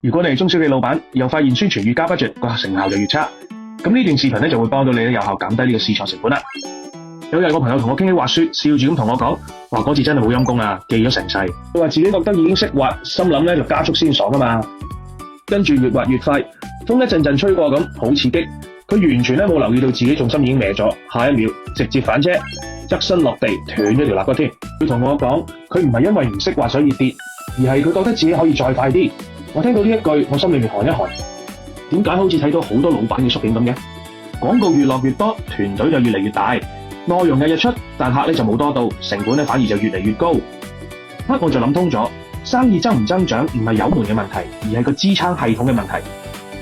如果你係中小企老闆，又發現宣傳越加 budget，個成效就越差，咁呢段視頻咧就會幫到你有效減低呢個試錯成本啦。有日我朋友同我傾起滑雪，笑住咁同我講，話嗰次真係好陰功啊，記咗成世。佢話自己覺得已經識滑，心諗咧就加速先爽啊嘛。跟住越滑越快，風一陣陣吹過咁，好刺激。佢完全咧冇留意到自己重心已經歪咗，下一秒直接反車，側身落地斷咗條肋骨添。佢同我講，佢唔係因為唔識滑所以跌，而係佢覺得自己可以再快啲。我聽到呢一句，我心裏面寒一寒。點解好似睇到好多老闆嘅縮影咁嘅？廣告越落越多，團隊就越嚟越大，內容日日出，但客咧就冇多到，成本咧反而就越嚟越高。我就諗通咗，生意增唔增長唔係油門嘅問題，而係個支撐系統嘅問題。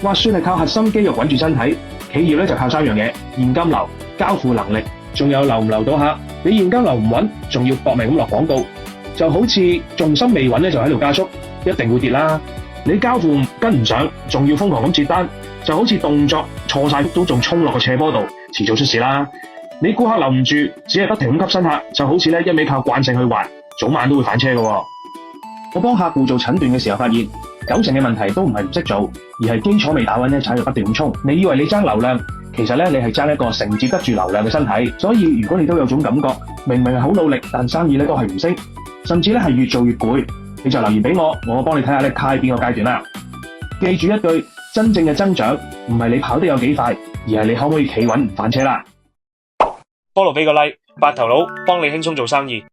滑雪係靠核心肌肉穩住身體，企業咧就靠三樣嘢：現金流、交付能力，仲有留唔留到客。你現金流唔穩，仲要搏命咁落廣告，就好似重心未穩咧就喺度加速，一定會跌啦。你交付跟唔上，仲要瘋狂咁接單，就好似動作錯晒都仲衝落個斜坡度，遲早出事啦。你顧客留唔住，只係不停咁吸新客，就好似咧一味靠慣性去滑，早晚都會翻車㗎。我幫客戶做診斷嘅時候發現，90%嘅問題都唔係唔識做，而係基礎未打穩咧，踩到不斷咁衝。你以為你爭流量，其實咧你係爭一個承接得住流量嘅身體。所以如果你都有種感覺，明明係好努力，但生意咧都係唔升，甚至咧係越做越攰，你就留言俾我，我幫你睇下咧卡喺邊個階段啦。記住一句，真正嘅增長唔係你跑得有幾快，而係你可唔可以企穩唔翻車啦。菠蘿俾個 like， 白頭佬幫你輕鬆做生意。